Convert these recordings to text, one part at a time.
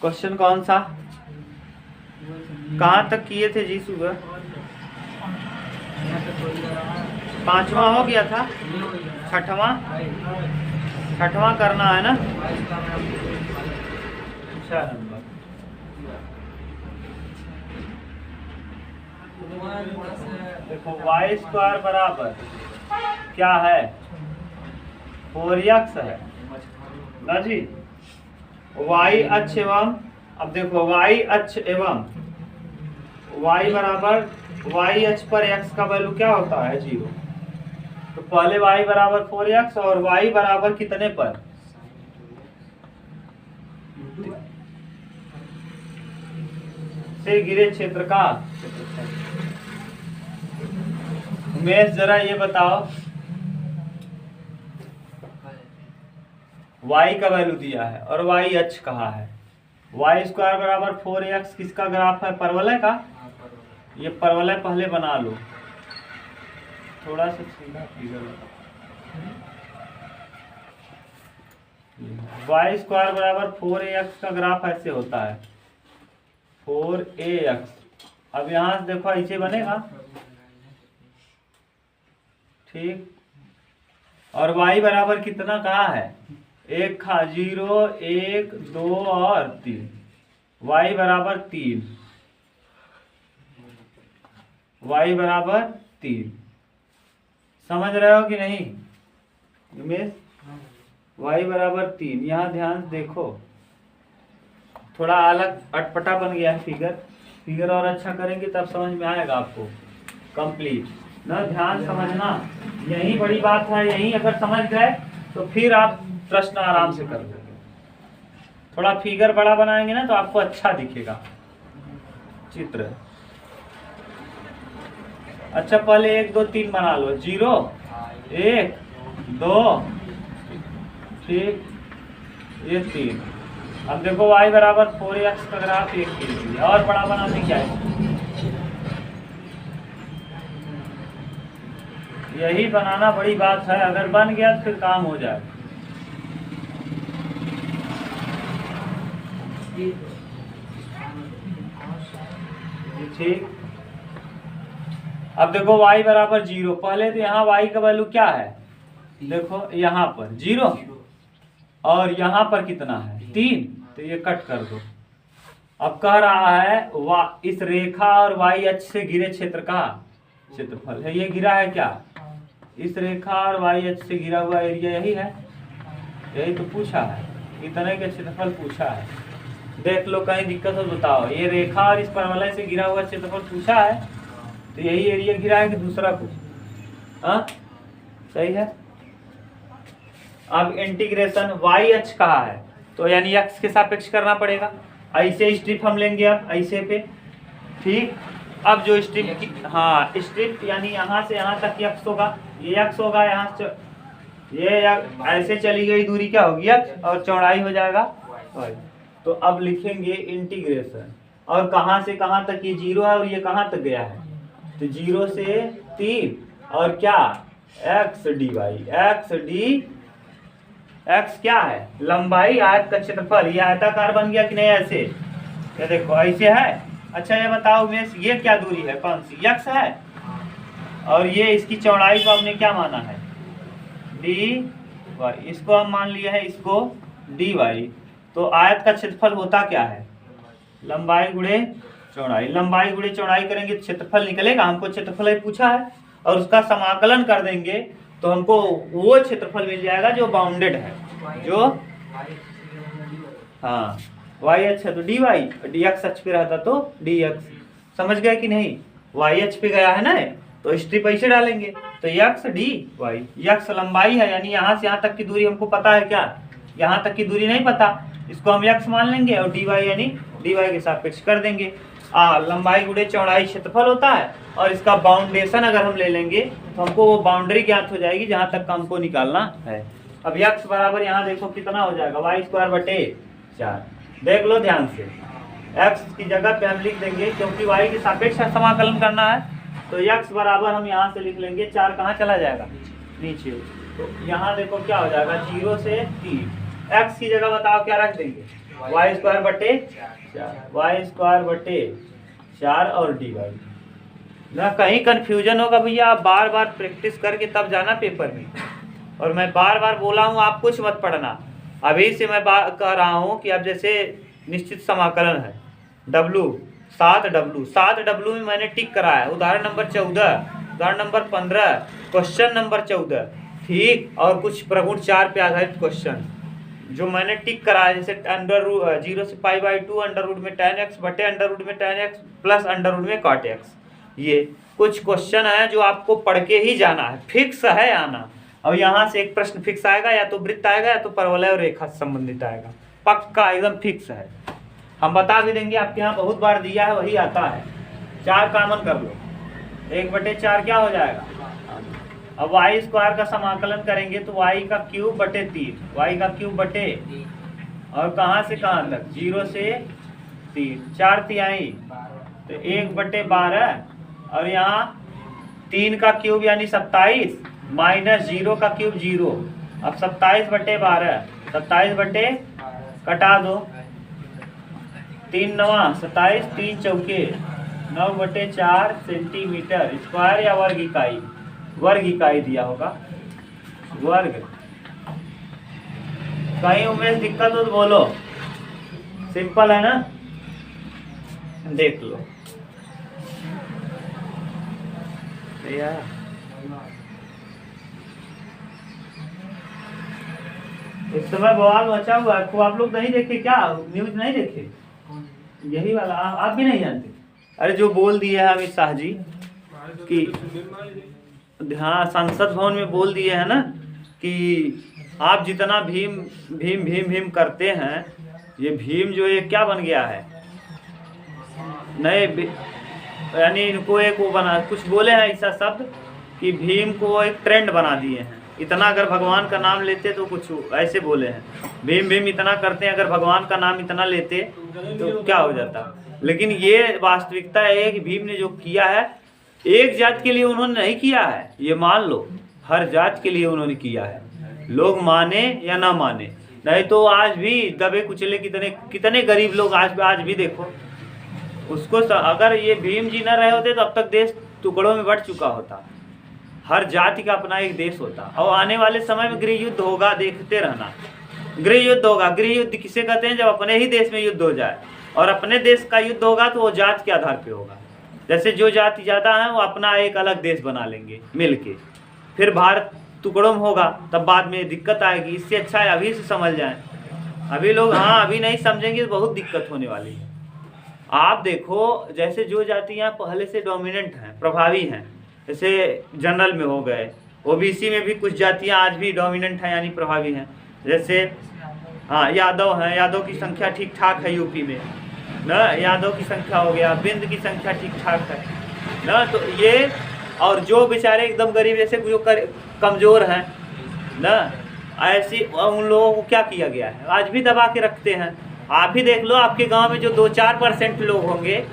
Question कौन सा, कहाँ तक किए थे जी सुबह? 5वां हो गया था, 6वां करना है ना। अच्छा नंबर देखो, y² बराबर क्या है, 4x है ना जी। y अक्ष एवं, अब देखो y अक्ष एवं y बराबर y अक्ष पर x का वैल्यू क्या होता है, 0। तो पहले y बराबर 4x और y बराबर कितने पर, से घिरे क्षेत्र का उमेश जरा ये बताओ, y का वैल्यू दिया है और y अक्ष कहा है। y² बराबर 4x किसका ग्राफ है, परवलय का। ये परवलय पहले बना लो, थोड़ा सा सीधा फिगर। y² बराबर 4ax का ग्राफ ऐसे होता है, 4ax। अब यहां से देखो ऐसे बनेगा, ठीक। और y बराबर कितना कहा है, 1 0 1 2 और 3, y बराबर 3, y बराबर 3। समझ रहे हो कि नहीं उमेश, y बराबर 3। यहाँ ध्यान देखो, थोड़ा अलग अटपटा बन गया है फिगर और अच्छा करेंगे तब समझ में आएगा आपको कंप्लीट ना। ध्यान समझना, यही बड़ी बात है। यही अगर समझ गए तो फिर आप प्रश्न आराम से कर लोगे। थोड़ा फिगर बड़ा बनाएंगे ना तो आपको अच्छा दिखेगा चित्र। अच्छा पहले 1 2 3 बना लो, 0 1 2, ठीक, ये 3। अब देखो y बराबर 4x का ग्राफ 1 कीजिए, और बड़ा बनाने क्या है, यही बनाना बड़ी बात है। अगर बन गया तो फिर काम हो जाए। ठीक, अब देखो y बराबर 0। पहले तो यहाँ y का वैल्यू क्या है, देखो यहाँ पर 0 और यहाँ पर कितना है 3, तो ये कट कर दो। अब कह रहा है इस रेखा और y अक्ष से घिरे क्षेत्र का क्षेत्रफल है। ये घिरा है क्या, इस रेखा और y अक्ष से घिरा हुआ एरिया यही है, यही तो पूछा है, इतने का क्षेत्रफल पूछा है। देख लो कहीं दिक्कत हो बताओ। ये रेखा और इस परवलय से घिरा हुआ क्षेत्रफल पूछा है, तो यही एरिया घिरा है कि दूसरा कुछ। हाँ सही है। अब इंटीग्रेशन y अक्ष कहा है तो यानी x के सापेक्ष करना पड़ेगा। ऐसे स्ट्रिप हम लेंगे, अब ऐसे पे, ठीक। अब जो स्ट्रिप की, हाँ स्ट्रिप यानी यहाँ से यहाँ तक x होगा, ये x होगा, यहाँ से ये ऐसे चली गई दूरी क्या होगी x, और चौड़ाई हो जाएगा y। तो अब लिखेंगे इंटीग्रेशन, और कहाँ से कहाँ तक, ये 0 है और ये कहाँ तक गया है, तो 0 से 3 और क्या x dy, x D x क्या है, लंबाई, आयत का क्षेत्रफल। ये आयताकार बन गया कि नहीं, ऐसे ये देखो ऐसे है। अच्छा ये बताओ उमेश, ये क्या दूरी है, कौन सी, x है, और ये इसकी चौड़ाई को हमने क्या माना है, dy, इसको हम मान लिया है इसको dy। तो आयत का क्षेत्रफल होता क्या है, लंबाई गुणे चौड़ाई। लंबाई गुणे चौड़ाई करेंगे तो क्षेत्रफल निकलेगा। हमको क्षेत्रफल पूछा है और उसका समाकलन कर देंगे तो हमको वो क्षेत्रफल मिल जाएगा जो बाउंडेड है, जो हाँ y अक्ष है तो dy, dx अक्ष पे रहता तो dx। समझ गए कि नहीं, y अक्ष पे गया है ना तो स्ट्रिप ऐसे डालेंगे, तो x dy, x लंबाई है यानी यहाँ से यहाँ तक की दूरी हमको पता है क्या, यहाँ तक की दूरी नहीं पता, इसको हम x मान लेंगे और dy यानी dy के सापेक्ष कर देंगे। लंबाई गुणे चौड़ाई क्षेत्रफल होता है, और इसका बाउंडेशन अगर हम ले लेंगे तो हमको वो बाउंड्री ज्ञात हो जाएगी जहां तक हमको निकालना है। अब x बराबर यहाँ देखो कितना हो जाएगा, y² / 4। देख लो ध्यान से, x की जगह पे हम लिख देंगे क्योंकि y के सापेक्ष समाकलन करना है, तो x बराबर हम यहाँ से लिख लेंगे 4 कहाँ चला जाएगा नीचे, तो यहाँ देखो क्या हो जाएगा 0 से 3 x की जगह बताओ क्या रख देंगे, वाई स्क्वायर बटे 4, वाई स्क्वायर बटे 4 और dy ना। कहीं कंफ्यूजन होगा भैया, आप बार बार प्रैक्टिस करके तब जाना पेपर में। और मैं बार बार बोला हूँ आप कुछ मत पढ़ना, अभी से मैं कह रहा हूँ कि अब जैसे निश्चित समाकलन है W 7W में मैंने टिक कराया, उदाहरण नंबर 14, उदाहरण नंबर 15, क्वेश्चन नंबर 14, ठीक। और कुछ प्रगुण 4 पे आधारित क्वेश्चन जो मैंने टिक कराया, जैसे अंडर रूट 0 से π/2 अंडर रूट में tan x बटे अंडर रूट में tan x plus under root में cot x। ये कुछ क्वेश्चन है जो आपको पढ़ के ही जाना है, फिक्स है आना। अब यहाँ से एक प्रश्न फिक्स आएगा, या तो वृत्त आएगा या तो परवलय और रेखा से संबंधित आएगा, पक्का एकदम फिक्स है। हम बता भी देंगे, आपके यहाँ बहुत बार दिया है वही आता है। 4 कॉमन कर लो, 1/4 क्या हो जाएगा। अब वाई स्क्वायर का समाकलन करेंगे तो वाई का क्यूब बटे 3, वाई का क्यूब बटे, और कहाँ से कहाँ तक, 0 से 3, 4 तिहाई तो 1/12, और यहाँ 3 का क्यूब यानी 27 माइनस 0 का क्यूब 0। अब 27/12, 27 बटे कटा दो, 3 9 27, 3 चौके 9/4 सेंटीमीटर स्क्वायर या वर्ग इकाई, वर्ग इकाई दिया होगा, वर्ग। कहीं उमेश दिक्कत हो तो बोलो, सिंपल है ना, देख लो यार। इस समय बवाल मचा हुआ है, आप लोग नहीं देखे क्या, न्यूज नहीं देखे, यही वाला आप भी नहीं जानते। अरे जो बोल दिए है अमित शाह जी कि, हाँ संसद भवन में बोल दिए है ना कि आप जितना भीम भीम भीम भीम करते हैं, ये भीम जो ये क्या बन गया है, नए यानी इनको एक वो बना, कुछ बोले हैं ऐसा शब्द कि भीम को एक ट्रेंड बना दिए हैं। इतना अगर भगवान का नाम लेते तो कुछ ऐसे बोले हैं, भीम भीम इतना करते हैं, अगर भगवान का नाम इतना लेते तो क्या हो जाता। लेकिन ये वास्तविकता है कि भीम ने जो किया है एक जात के लिए उन्होंने नहीं किया है, ये मान लो हर जात के लिए उन्होंने किया है, लोग माने या ना माने। नहीं तो आज भी दबे कुचले कितने कितने गरीब लोग आज भी देखो उसको। अगर ये भीम जी न रहे होते तो अब तक देश टुकड़ों में बंट चुका होता। हर जाति का अपना एक देश होता, और आने वाले समय में गृह युद्ध होगा, देखते रहना। गृह युद्ध होगा, गृह युद्ध किसे कहते हैं, जब अपने ही देश में युद्ध हो जाए, और अपने देश का युद्ध होगा तो वो जात के आधार पे होगा। जैसे जो जाति ज़्यादा है वो अपना एक अलग देश बना लेंगे मिल के, फिर भारत टुकड़ों में होगा, तब बाद में दिक्कत आएगी। इससे अच्छा है अभी से समझ जाएं। अभी लोग हाँ अभी नहीं समझेंगे तो बहुत दिक्कत होने वाली है। आप देखो जैसे जो जातियाँ पहले से डोमिनेंट हैं, प्रभावी हैं, जैसे जनरल में हो गए, ओबीसी में भी कुछ जातियाँ आज भी डोमिनेंट हैं यानी प्रभावी हैं। जैसे हाँ यादव हैं, यादव की संख्या ठीक ठाक है यूपी में ना, यादव की संख्या हो गया, बिंद की संख्या ठीक ठाक है ना। तो ये और जो बेचारे एकदम गरीब जैसे जो कमज़ोर हैं ना, ऐसी उन लोगों को क्या किया गया है, आज भी दबा के रखते हैं। आप ही देख लो, आपके गांव में जो 2-4% लोग होंगे,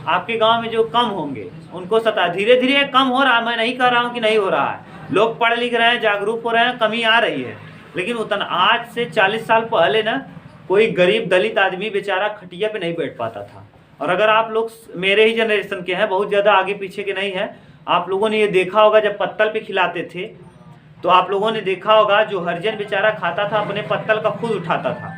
आपके गांव में जो कम होंगे उनको सता, धीरे धीरे कम हो रहा है। मैं नहीं कह रहा हूं कि नहीं हो रहा है, लोग पढ़ लिख रहे हैं, जागरूक हो रहे हैं, कमी आ रही है। लेकिन उतना आज से 40 साल पहले ना कोई गरीब दलित आदमी बेचारा खटिया पे नहीं बैठ पाता था। और अगर आप लोग मेरे ही जनरेशन के हैं, बहुत ज़्यादा आगे पीछे के नहीं हैं, आप लोगों ने ये देखा होगा जब पत्तल पे खिलाते थे तो आप लोगों ने देखा होगा जो हरिजन बेचारा खाता था अपने पत्तल का खुद उठाता था।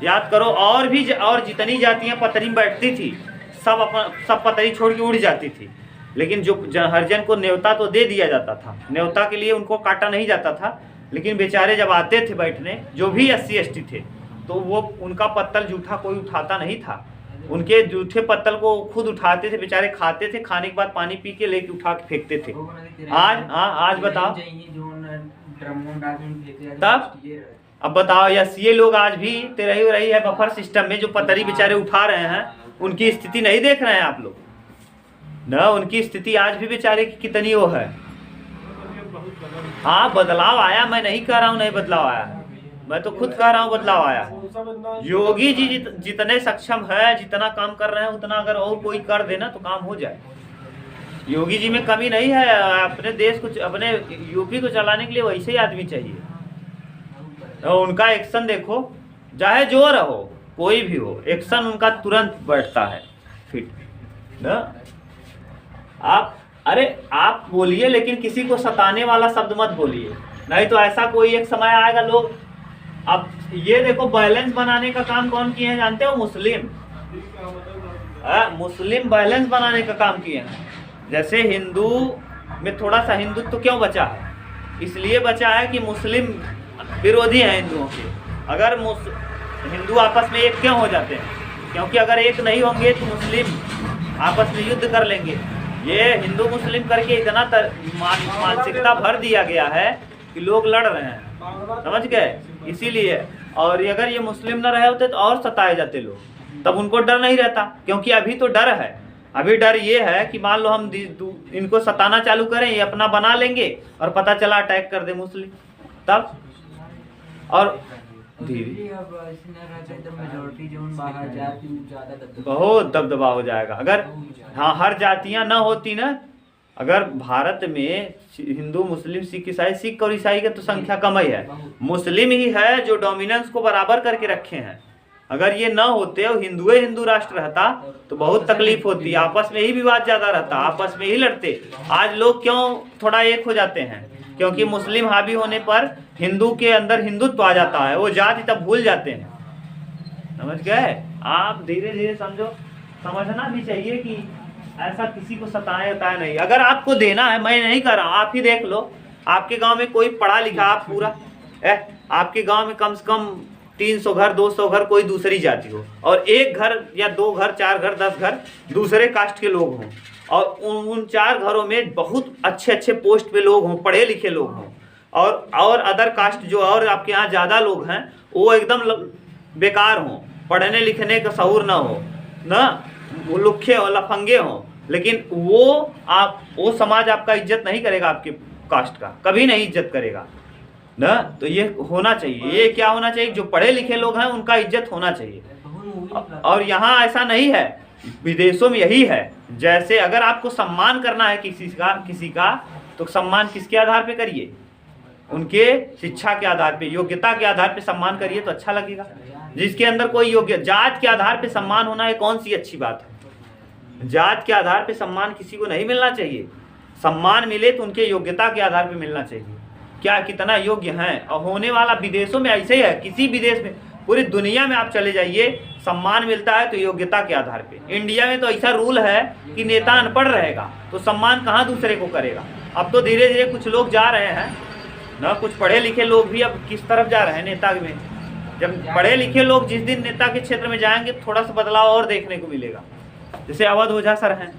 याद करो, और जितनी जातियाँ पतरी में बैठती थी सब पतरी छोड़ के उड़ जाती थी, लेकिन जो हरिजन को न्योता तो दे दिया जाता था, न्योता के लिए उनको काटा नहीं जाता था। लेकिन बेचारे जब आते थे बैठने, जो भी SC ST थे, तो वो उनका पत्तल जूठा कोई उठाता नहीं था, उनके जूठे पत्तल को खुद उठाते थे, बेचारे खाते थे, खाने के बाद पानी पी के लेके उठा के फेंकते थे। आज बताओ तब, अब बताओ ये लोग आज भी रही है बफर सिस्टम में, जो पतरी बेचारे उठा रहे हैं, उनकी स्थिति नहीं देख रहे हैं आप लोग ना। उनकी स्थिति आज भी बेचारे की कितनी वो है। हाँ बदलाव आया, मैं नहीं कह रहा हूँ नहीं बदलाव आया, मैं तो खुद कह रहा हूँ बदलाव आया। योगी जी जितने सक्षम है, जितना काम कर रहे हैं, उतना अगर और कोई कर देना तो काम हो जाए। योगी जी में कमी नहीं है, अपने देश को, अपने यूपी को चलाने के लिए वैसे ही आदमी चाहिए। तो उनका एक्शन देखो, चाहे जो रहो, कोई भी हो, एक्शन उनका तुरंत बैठता है फिट ना। आप बोलिए, लेकिन किसी को सताने वाला शब्द मत बोलिए, नहीं तो ऐसा कोई एक समय आएगा लोग। अब ये देखो, बैलेंस बनाने का काम कौन किए हैं जानते हो? मुस्लिम। मुस्लिम बैलेंस बनाने का काम किए हैं। जैसे हिंदू में थोड़ा सा हिंदुत्व तो क्यों बचा है? इसलिए बचा है कि मुस्लिम विरोधी हैं हिंदुओं के। अगर हिंदू आपस में एक क्यों हो जाते हैं? क्योंकि अगर एक नहीं होंगे तो मुस्लिम आपस में युद्ध कर लेंगे। ये हिंदू मुस्लिम करके इतना मानसिकता भर दिया गया है कि लोग लड़ रहे हैं, समझ गए? इसीलिए। और अगर ये मुस्लिम न रहे होते तो और सताए जाते लोग, तब उनको डर नहीं रहता। क्योंकि अभी तो डर है, अभी डर ये है कि मान लो हम इनको सताना चालू करें, ये अपना बना लेंगे और पता चला अटैक कर दे मुस्लिम, तब और धीरे बहुत दबदबा हो जाएगा। अगर हाँ हर जातियां ना होती ना, अगर भारत में हिंदू मुस्लिम सिख ईसाई, सिख और ईसाई की तो संख्या कम ही है, मुस्लिम ही है जो डोमिनेंस को बराबर करके रखे हैं। अगर ये ना होते और हिंदू राष्ट्र रहता तो बहुत तकलीफ होती, आपस में ही विवाद ज्यादा रहता, आपस में ही लड़ते। आज लोग क्यों थोड़ा एक हो जाते हैं? क्योंकि मुस्लिम हावी होने पर हिंदू के अंदर हिंदुत्व आ जाता है, वो जाति तब भूल जाते हैं, समझ गए? आप धीरे धीरे समझो, समझना भी चाहिए कि ऐसा किसी को सताए उताए नहीं। अगर आपको देना है, मैं नहीं कर रहा हूँ, आप ही देख लो, आपके गांव में कोई पढ़ा लिखा, आप पूरा आपके गांव में कम से कम 300 घर 200 घर कोई दूसरी जाति हो, और एक घर या 2 घर 4 घर 10 घर दूसरे कास्ट के लोग हों, और उन 4 घरों में बहुत अच्छे अच्छे पोस्ट पे लोग हों, पढ़े लिखे लोग हों, और अदर कास्ट जो और आपके यहाँ ज़्यादा लोग हैं वो एकदम बेकार हों, पढ़ने लिखने का शऊर ना हो ना, वो लुखे हो, लफंगे हों, लेकिन वो समाज आपका इज्जत नहीं करेगा, आपके कास्ट का कभी नहीं इज्जत करेगा ना। तो ये होना चाहिए, ये क्या होना चाहिए? जो पढ़े लिखे लोग हैं उनका इज्जत होना चाहिए। और यहाँ ऐसा नहीं है, विदेशों में यही है। जैसे अगर आपको सम्मान करना है किसी का तो सम्मान किसके आधार पे करिए? उनके शिक्षा के आधार पे, योग्यता के आधार पे सम्मान करिए तो अच्छा लगेगा। जिसके अंदर कोई योग्य, जात के आधार पे सम्मान होना है कौन सी अच्छी बात है? जात के आधार पे सम्मान किसी को नहीं मिलना चाहिए। सम्मान मिले तो उनके योग्यता के आधार पे मिलना चाहिए, क्या कितना योग्य हैं। और होने वाला विदेशों में ऐसे ही है, किसी विदेश में, पूरी दुनिया में आप चले जाइए, सम्मान मिलता है तो योग्यता के आधार पे। इंडिया में तो ऐसा रूल है कि नेता अनपढ़ रहेगा तो सम्मान कहाँ दूसरे को करेगा। अब तो धीरे धीरे कुछ लोग जा रहे हैं ना, कुछ पढ़े लिखे लोग भी अब किस तरफ जा रहे हैं, नेता में। जब पढ़े लिखे लोग जिस दिन नेता के क्षेत्र में जाएंगे थोड़ा सा बदलाव और देखने को मिलेगा। जैसे अवध ओझा सर हैं,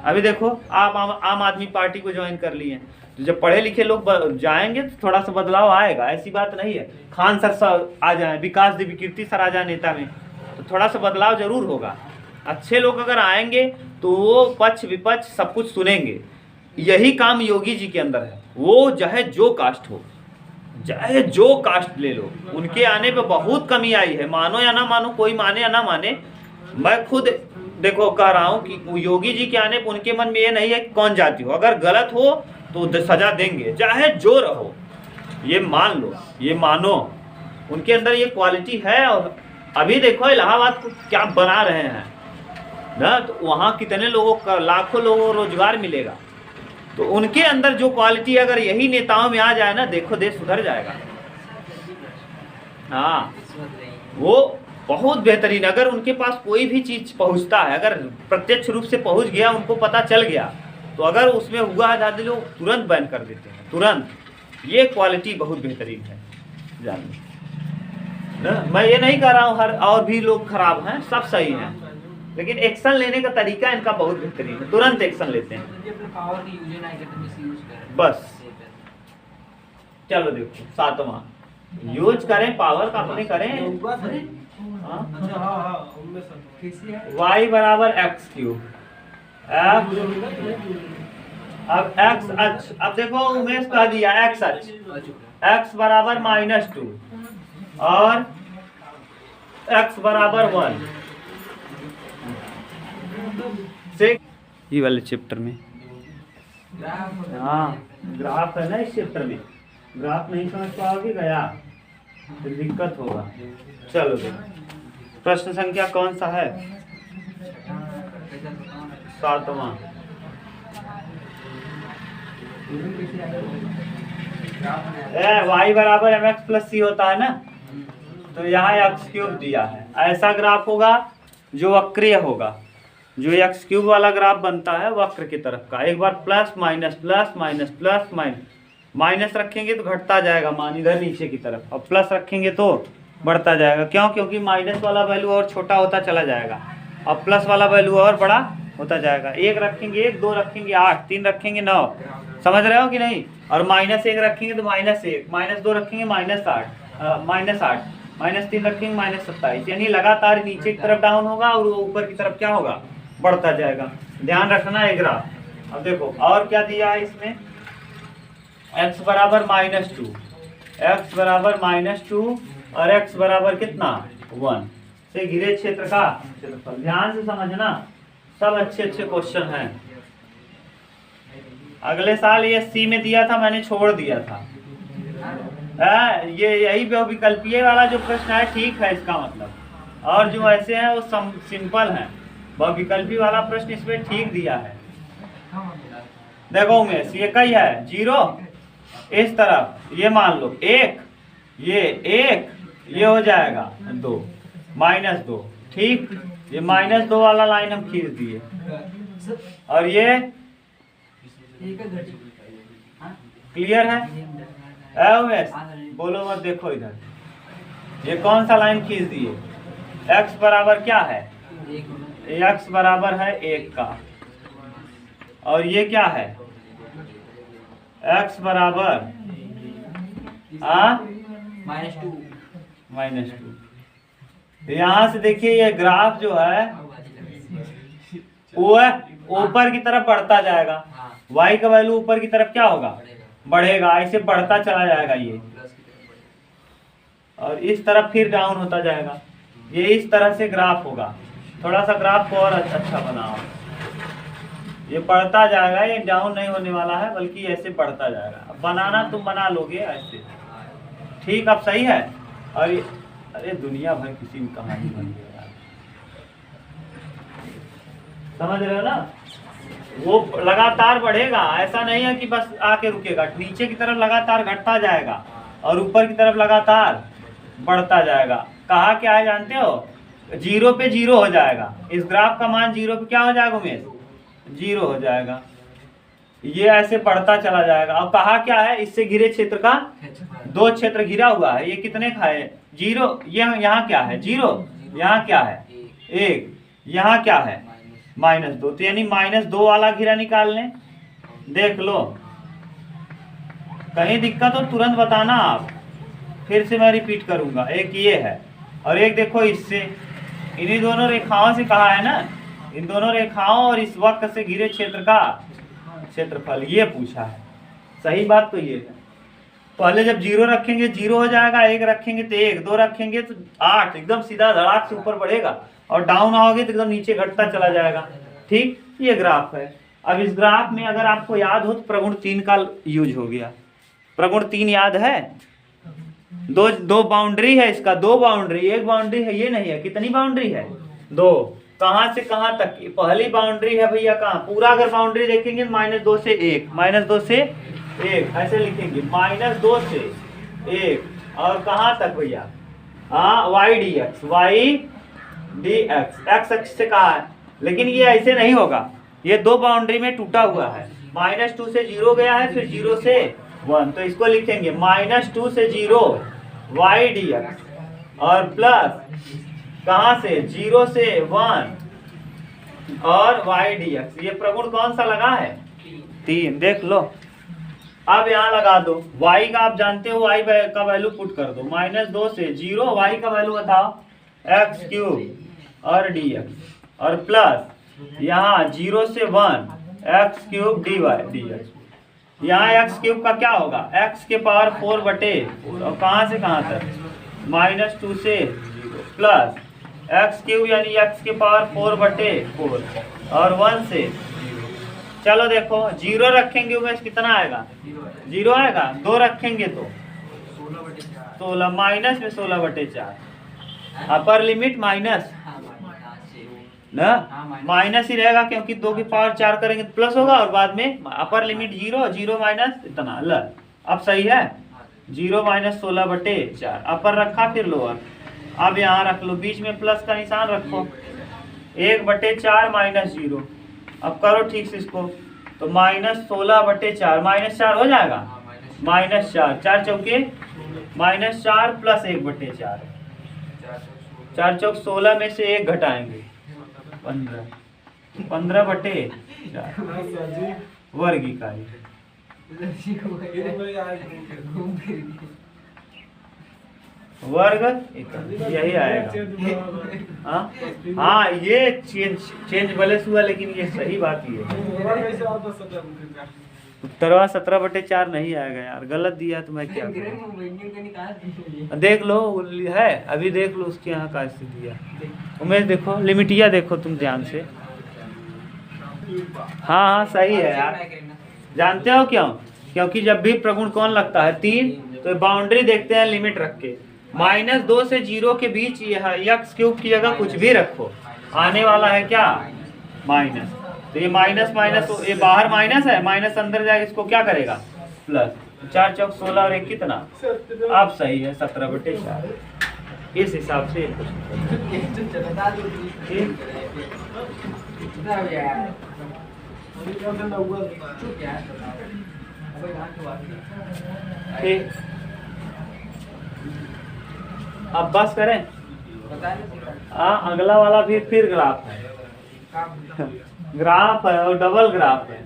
अभी देखो आप आम आदमी पार्टी को ज्वाइन कर लिए हैं, तो जब पढ़े लिखे लोग जाएंगे तो थोड़ा सा बदलाव आएगा, ऐसी बात नहीं है। खान सर आ जाएं, विकास देवी कीर्ति सर आ जाए नेता में, तो थोड़ा सा बदलाव जरूर होगा। अच्छे लोग अगर आएंगे तो वो पक्ष विपक्ष सब कुछ सुनेंगे। यही काम योगी जी के अंदर है। वो चाहे जो कास्ट हो, चाहे जो कास्ट ले लो, उनके आने पे बहुत कमी आई है। मानो या ना मानो, कोई माने या ना माने, मैं खुद देखो कह रहा हूँ कि योगी जी के आने पर उनके मन में ये नहीं है कि कौन जाति हो, अगर गलत हो तो सजा देंगे, चाहे जो रहो। ये मान लो, ये मानो, उनके अंदर ये क्वालिटी है। और अभी देखो इलाहाबाद को क्या बना रहे हैं ना, तो वहाँ कितने लोगों का, लाखों लोगों को रोजगार मिलेगा। तो उनके अंदर जो क्वालिटी अगर यही नेताओं में आ जाए ना, देखो देश सुधर जाएगा। हाँ, वो बहुत बेहतरीन। अगर उनके पास कोई भी चीज पहुंचता है, अगर प्रत्यक्ष रूप से पहुंच गया, उनको पता चल गया, तो अगर उसमें हुआ है ज्यादा लोग तुरंत बैन कर देते हैं, तुरंत। ये क्वालिटी बहुत बेहतरीन है, जानिए ना। मैं ये नहीं कह रहा हूँ हर और भी लोग खराब हैं, सब सही हैं, लेकिन एक्शन लेने का तरीका इनका बहुत बेहतरीन है, तुरंत एक्शन लेते हैं बस। चलो देखो 7वां, यूज करें पावर का, अपने करें। y बराबर एक्स क्यूब, अब एक्स अक्ष, अब देखो उमेश कह दिया एक्स अक्ष, एक्स बराबर -2 और एक्स बराबर 1 से ये वाले चैप्टर में। हाँ ग्राफ है ना, इस चैप्टर में ग्राफ नहीं समझ पाओगे गया। फिर दिक्कत होगा। चलो देखो प्रश्न संख्या कौन सा है? 7वां। y बराबर mx प्लस सी होता है ना, तो यहाँ एक्स क्यूब दिया है। ऐसा ग्राफ होगा जो वक्रीय होगा, जो एक्स क्यूब वाला ग्राफ बनता है वक्र की तरफ का। एक बार plus minus plus minus plus minus, minus रखेंगे तो घटता जाएगा मान इधर नीचे की तरफ, और प्लस रखेंगे तो बढ़ता जाएगा। क्यों? क्योंकि माइनस वाला वैल्यू और छोटा होता चला जाएगा और प्लस वाला वैल्यू और बड़ा होता जाएगा। 1 रखेंगे 1, 2 रखेंगे 8, 3 रखेंगे 9, समझ रहे हो कि नहीं? और -1 रखेंगे तो -1, -2 रखेंगे -8, -3 रखेंगे -27, यानी लगातार नीचे की तरफ डाउन होगा और ऊपर की तरफ क्या होगा? बढ़ता जाएगा। ध्यान रखना है ग्राफ। अब देखो और क्या दिया है इसमें, x बराबर -2, x बराबर -2 और x बराबर कितना 1 से घिरे क्षेत्र का क्षेत्रफल। ध्यान से समझना, सब अच्छे अच्छे क्वेश्चन हैं। अगले साल ये सी में दिया था, मैंने छोड़ दिया था। ये यही बहुविकल्पीय वाला जो प्रश्न है ठीक है इसका मतलब, और जो ऐसे हैं वो सिंपल हैं। बहुविकल्पी वाला प्रश्न इसमें ठीक दिया है। देखो उमेश ये कई है 0 इस तरफ, ये मान लो 1, ये 1, ये हो जाएगा 2, -2, ठीक। ये -2 वाला लाइन हम खींच दिए, और ये क्लियर है? उमेश बोलो मत, देखो इधर ये कौन सा लाइन खींच दिए? x बराबर क्या है? x बराबर है 1 का, और ये क्या है? x बराबर -2। यहाँ से देखिए ये ग्राफ जो है वो है ऊपर की तरफ बढ़ता जाएगा। y का वैल्यू ऊपर की तरफ क्या होगा? बढ़ेगा, ऐसे बढ़ता चला जाएगा ये, और इस तरफ फिर डाउन होता जाएगा। ये इस तरह से ग्राफ होगा। थोड़ा सा ग्राफ को और अच्छा बनाओ। ये बढ़ता जाएगा, ये डाउन नहीं होने वाला है बल्कि ऐसे बढ़ता जाएगा। अब बनाना तुम बना लोगे ऐसे, ठीक। अब सही है। और ये अरे दुनिया भर किसी में कहानी बन गई यार, समझ रहे हो ना? वो लगातार बढ़ेगा, ऐसा नहीं है कि बस आके रुकेगा। नीचे की तरफ लगातार घटता जाएगा और ऊपर की तरफ लगातार बढ़ता जाएगा। कहा क्या है जानते हो? 0 पे 0 हो जाएगा। इस ग्राफ का मान 0 पे क्या हो जाएगा उमेश? 0 हो जाएगा। ये ऐसे बढ़ता चला जाएगा। अब कहा क्या है? इससे घिरे क्षेत्र का 2 क्षेत्र घिरा हुआ है। ये कितने का है? 0। ये यहाँ क्या है? 0। यहाँ क्या है? 1। यहाँ क्या है? -2। तो यानी -2 वाला घिरा निकाल लें। देख लो, कहीं दिक्कत हो तुरंत बताना आप, फिर से मैं रिपीट करूंगा। एक ये है और एक देखो इससे, इन्हीं दोनों रेखाओं से कहा है ना, इन दोनों रेखाओं और इस वक्र से घिरे क्षेत्र का क्षेत्रफल, ये पूछा है। सही बात तो ये है। पहले जब 0 रखेंगे 0 हो जाएगा, 1 रखेंगे तो 1, 2 रखेंगे तो 8, एकदम सीधा धड़ाक से ऊपर बढ़ेगा, और डाउन आओगे तो एकदम नीचे घटता चला जाएगा। ठीक, ये ग्राफ है। अब इस ग्राफ में अगर आपको याद हो तो प्रगुण 3 का यूज हो गया। प्रगुण 3 याद है? दो बाउंड्री है इसका, 2 बाउंड्री, एक बाउंड्री है, ये नहीं है। कितनी बाउंड्री है? 2। कहां से कहां तक? पहली बाउंड्री है भैया कहां? पूरा अगर बाउंड्री देखेंगे -2 से 1, -2 से 1 ऐसे लिखेंगे, -2 से 1, और कहां तक भैया? y dx, x अक्ष से कहा है। लेकिन ये ऐसे नहीं होगा, ये 2 बाउंड्री में टूटा हुआ है। -2 से 0 गया है, फिर 0 से 1, तो इसको लिखेंगे -2 से 0 y dx, और प्लस कहां से? 0 से 1 और y dx। ये प्रगुण कौन सा लगा है? 3। देख लो। अब यहाँ लगा दो y का, आप जानते हो y का वैल्यू पुट कर दो। -2 से 0 y का वैल्यू बताओ, x³ और dx, और प्लस यहाँ 0 से 1 x³ dx। यहाँ x³ का क्या होगा? x के पावर 4 बटे, और कहाँ से कहाँ तक? -2 से 0, प्लस x³ यानी x के पावर 4 बटे 4, और 1 से 0। चलो देखो 0 रखेंगे उमेश कितना आएगा? 0 आएगा। 2 रखेंगे तो 16 माइनस में 16/4 अपर लिमिट माइनस ना माइनस ही रहेगा क्योंकि 2 की पावर 4 करेंगे तो प्लस होगा और बाद में अपर लिमिट 0 0 माइनस इतना ल अब सही है 0 माइनस 16/4 अपर रखा फिर लोअर अब यहाँ रख लो बीच में प्लस का निशान रखो 1/4 माइनस 0 अब करो ठीक से इसको तो माइनस 16/4 -4 हो जाएगा -4 4 चौके -4 प्लस 1/4 4 चौक 16 में से 1 घटाएंगे 15/4 वर्ग इकाई वर्ग यही आएगा। हाँ ये चेंज भले से हुआ लेकिन ये सही बात ही है। उत्तरवा 17/4 नहीं आएगा यार गलत दिया तो मैं क्या करूं। देख लो है अभी देख लो उसके यहाँ कैसे दिया उमेश देखो लिमिटिया देखो तुम ध्यान से। हाँ सही है यार जानते हो क्यों क्योंकि जब भी प्रगुण कौन लगता है 3 तो बाउंड्री देखते हैं लिमिट रख के -2 से 0 के बीच x क्यूब की जगह कुछ भी रखो आने वाला है क्या माइनस तो ये माइनस माइनस ये बाहर माइनस है माइनस अंदर जाएगा इसको क्या करेगा प्लस 4 चौक 16 और 1 कितना अब सही है 17/4 इस हिसाब से ठीक अब बस करें अगला वाला भी फिर ग्राफ है ग्राफ है और डबल ग्राफ है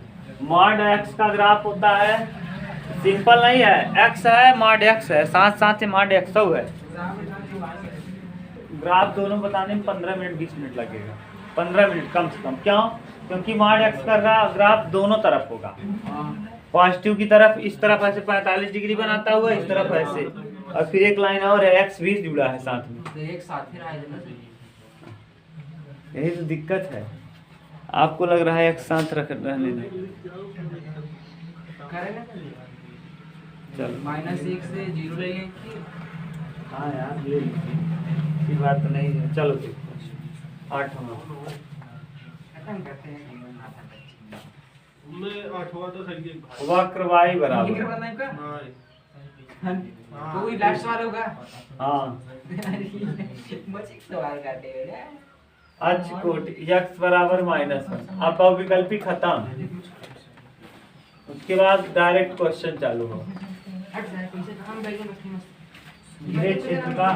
मॉड एक्स का ग्राफ होता है सिंपल नहीं है एक्स है मॉड एक्स है साथ साथ मॉड एक्स है ग्राफ दोनों बताने में 15 मिनट 20 मिनट लगेगा 15 मिनट कम से कम क्यों क्योंकि मॉड एक्स का ग्राफ दोनों तरफ होगा पॉजिटिव की तरफ इस तरफ ऐसे 45 डिग्री बनाता हुआ इस तरफ ऐसे और फिर एक लाइन और है एक्स भी जुड़ा है साथ में तो एक साथ यही तो दिक्कत है आपको लग रहा है एक साथ रहने में चलो -1 से 0 लेंगे हाँ यार ये बात तो नहीं है चलो देखो 8 खत्म करते हैं वक्र y बराबर कोई लास्ट सवाल होगा हाँ सवाल काटे अच कोटि x बराबर -1 अब विकल्पी खत्म उसके बाद डायरेक्ट क्वेश्चन चालू हो ये क्षेत्र का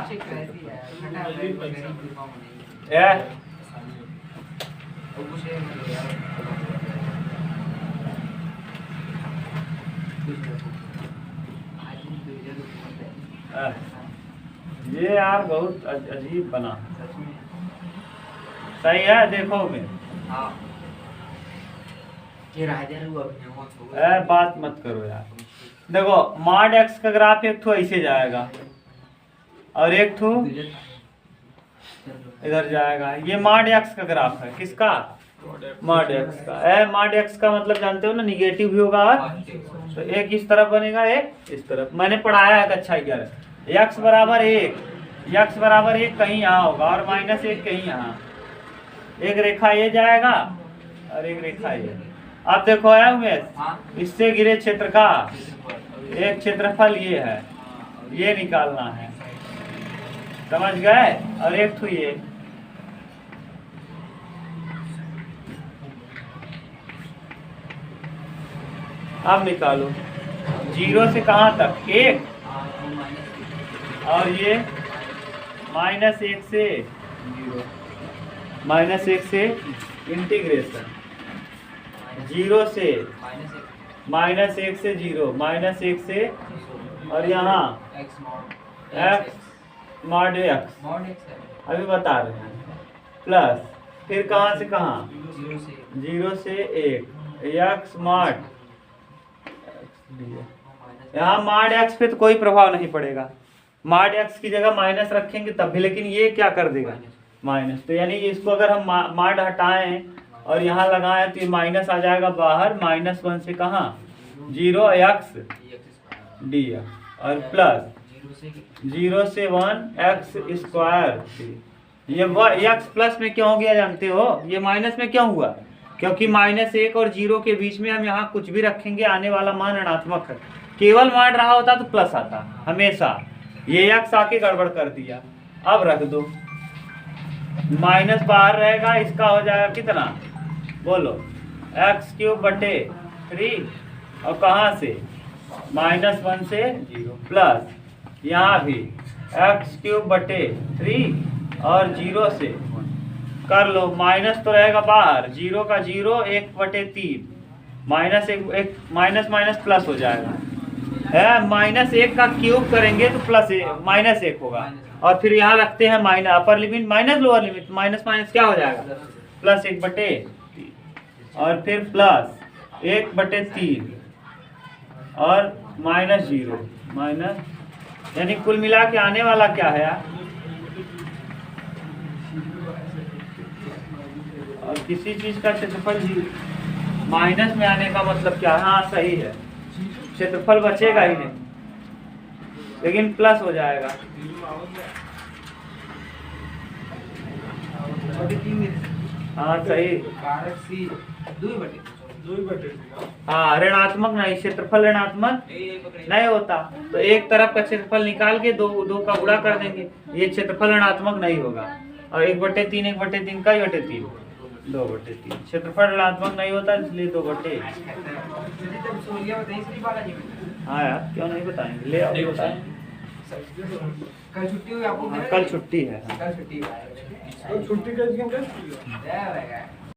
ये यार बहुत अजीब बना सही है देखो मैं बात मत करो यार देखो मॉड एक्स का ग्राफ एक ठो ऐसे जाएगा और एक ठो इधर जाएगा ये मॉड एक्स का ग्राफ है किसका मॉड एक्स का मॉड एक्स का मतलब जानते हो ना निगेटिव भी होगा और तो एक इस तरफ बनेगा एक इस तरफ मैंने पढ़ाया है कक्षा 11 x बराबर 1 कहीं यहाँ होगा और -1 कहीं यहाँ एक रेखा ये जाएगा और एक रेखा ये अब देखो है उमेश इससे गिरे क्षेत्र का एक क्षेत्रफल ये है ये निकालना है समझ गए और एक तो ये अब निकालो 0 से कहाँ तक 1 और ये -1 से 0 -1 से इंटीग्रेशन 0 से -1 से 0 -1 से और यहाँ x मॉड x अभी बता रहे हैं प्लस फिर कहाँ से कहाँ 0 से 1 x मॉड यहाँ मॉड x पे तो कोई प्रभाव नहीं पड़ेगा मॉड x की जगह माइनस रखेंगे तब भी लेकिन ये क्या कर देगा माइनस तो यानी इसको अगर हम मॉड हटाएं और यहाँ लगाएं तो ये माइनस आ जाएगा बाहर -1 से कहाँ 0x dx और प्लस 0 से 1 एक्स स्क्वायर। ये एक्स प्लस में क्यों हो गया जानते हो? ये माइनस में क्यों हुआ? क्योंकि -1 और 0 के बीच में हम यहाँ कुछ भी रखेंगे आने वाला मान ऋणात्मक है। केवल मान रहा होता तो प्लस आता हमेशा। ये एक्स आके गड़बड़ कर दिया। अब रख दो, माइनस बाहर रहेगा, इसका हो जाएगा कितना बोलो? x³ बटे 3 और कहाँ से? -1 से 0 प्लस यहाँ भी x³ बटे 3 और 0 से कर लो। माइनस तो रहेगा बाहर, 0 का 0 1/3 माइनस प्लस हो जाएगा है। -1 का क्यूब करेंगे तो -1 होगा। और फिर यहाँ रखते हैं minus upper limit minus lower limit, minus minus क्या हो जाएगा? +1/3 और फिर +1/3 और -0 माइनस, यानी कुल मिला के आने वाला क्या है यार? और किसी चीज का क्षेत्रफल माइनस में आने का मतलब क्या है? हाँ सही है, क्षेत्रफल बचेगा ही नहीं, लेकिन प्लस हो जाएगा। हाँ सही, हाँ ऋणात्मक नहीं, क्षेत्रफल ऋणात्मक नहीं होता तो एक तरफ का क्षेत्रफल निकाल के दो का गुणा कर देंगे, ये क्षेत्रफल ऋणात्मक नहीं होगा। और 1/3 1/3 का 1/3 2/3 क्षेत्रफल ऋणात्मक नहीं होता, इसलिए 2/। हाँ यार क्यों नहीं बताएंगे, ले आओ बताएं। कल छुट्टी हुई आपको? कल छुट्टी है। कल छुट्टी है। छुट्टी का